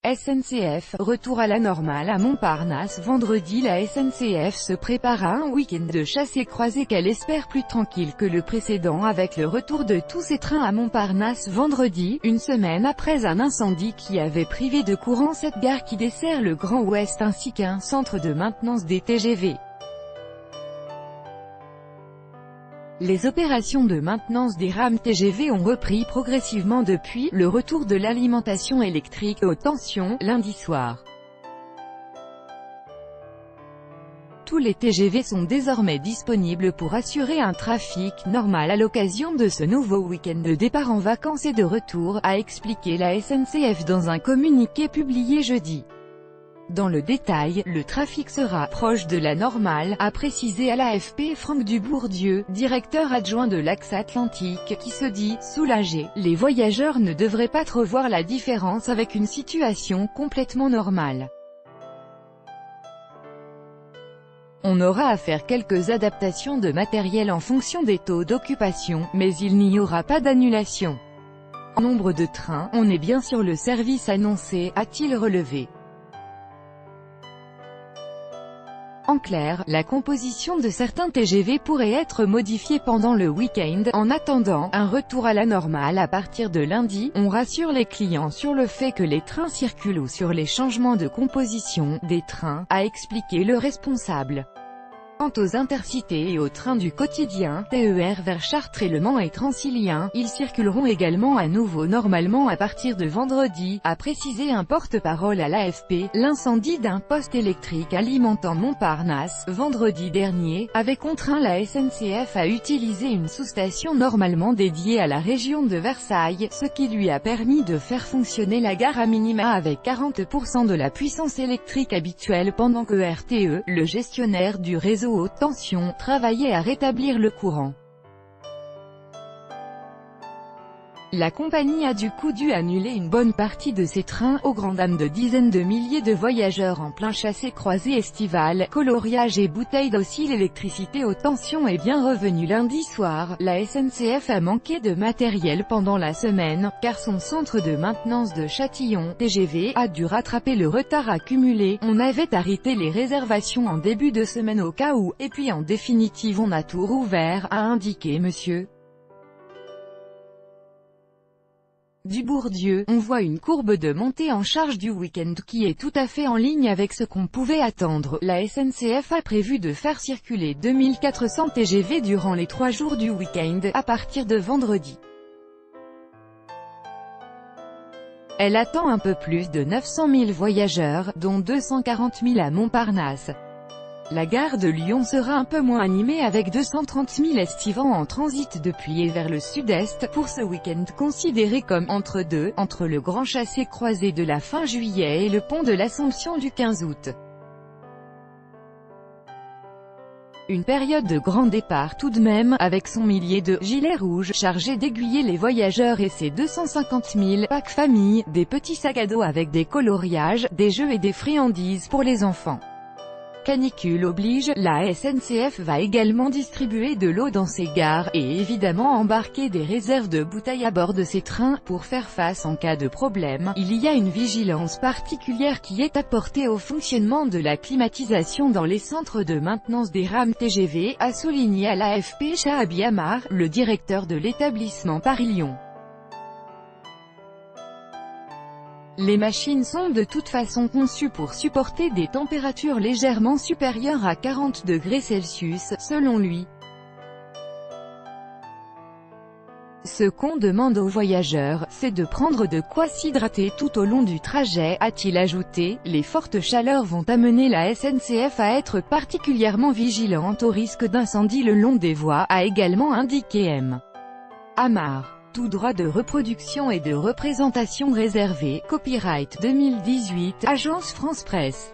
SNCF, retour à la normale à Montparnasse. Vendredi, la SNCF se prépare à un week-end de chassé-croisé qu'elle espère plus tranquille que le précédent avec le retour de tous ses trains à Montparnasse vendredi, une semaine après un incendie qui avait privé de courant cette gare qui dessert le Grand Ouest ainsi qu'un centre de maintenance des TGV. Les opérations de maintenance des rames TGV ont repris progressivement depuis le retour de l'alimentation électrique haute tension, lundi soir. Tous les TGV sont désormais disponibles pour assurer un trafic normal à l'occasion de ce nouveau week-end de départ en vacances et de retour, a expliqué la SNCF dans un communiqué publié jeudi. Dans le détail, le trafic sera proche de la normale, a précisé à l'AFP Franck Dubourdieu, directeur adjoint de l'Axe Atlantique, qui se dit soulagé. Les voyageurs ne devraient pas trop voir la différence avec une situation complètement normale. On aura à faire quelques adaptations de matériel en fonction des taux d'occupation, mais il n'y aura pas d'annulation. En nombre de trains, on est bien sur le service annoncé, a-t-il relevé. En clair, la composition de certains TGV pourrait être modifiée pendant le week-end. En attendant un retour à la normale à partir de lundi, on rassure les clients sur le fait que les trains circulent ou sur les changements de composition des trains, a expliqué le responsable. Quant aux intercités et aux trains du quotidien, TER vers Chartres et Le Mans et Transilien, ils circuleront également à nouveau normalement à partir de vendredi, a précisé un porte-parole à l'AFP. L'incendie d'un poste électrique alimentant Montparnasse, vendredi dernier, avait contraint la SNCF à utiliser une sous-station normalement dédiée à la région de Versailles, ce qui lui a permis de faire fonctionner la gare à minima avec 40% de la puissance électrique habituelle pendant que RTE, le gestionnaire du réseau haute tension, travaillait à rétablir le courant. La compagnie a du coup dû annuler une bonne partie de ses trains, au grand dam de dizaines de milliers de voyageurs en plein chassé-croisé estival, coloriage et bouteilles d'eau. Si l'électricité haute tension est bien revenue lundi soir, la SNCF a manqué de matériel pendant la semaine, car son centre de maintenance de Châtillon, TGV, a dû rattraper le retard accumulé. On avait arrêté les réservations en début de semaine au cas où, et puis en définitive on a tout rouvert, a indiqué monsieur Dubourdieu. On voit une courbe de montée en charge du week-end qui est tout à fait en ligne avec ce qu'on pouvait attendre. La SNCF a prévu de faire circuler 2400 TGV durant les 3 jours du week-end, à partir de vendredi. Elle attend un peu plus de 900 000 voyageurs, dont 240 000 à Montparnasse. La gare de Lyon sera un peu moins animée avec 230 000 estivants en transit depuis et vers le sud-est, pour ce week-end considéré comme entre-deux, entre le grand chassé-croisé de la fin juillet et le pont de l'Assomption du 15 août. Une période de grand départ tout de même, avec son millier de « gilets rouges » chargés d'aiguiller les voyageurs et ses 250 000 packs famille, des petits sacs à dos avec des coloriages, des jeux et des friandises pour les enfants. Canicule oblige, la SNCF va également distribuer de l'eau dans ses gares, et évidemment embarquer des réserves de bouteilles à bord de ses trains, pour faire face en cas de problème. Il y a une vigilance particulière qui est apportée au fonctionnement de la climatisation dans les centres de maintenance des rames TGV, a souligné à l'AFP Chahabi Amar, le directeur de l'établissement Paris-Lyon. Les machines sont de toute façon conçues pour supporter des températures légèrement supérieures à 40 degrés Celsius, selon lui. Ce qu'on demande aux voyageurs, c'est de prendre de quoi s'hydrater tout au long du trajet, a-t-il ajouté. Les fortes chaleurs vont amener la SNCF à être particulièrement vigilante au risque d'incendie le long des voies, a également indiqué M. Amar. Tout droit de reproduction et de représentation réservé, copyright 2018, Agence France Presse.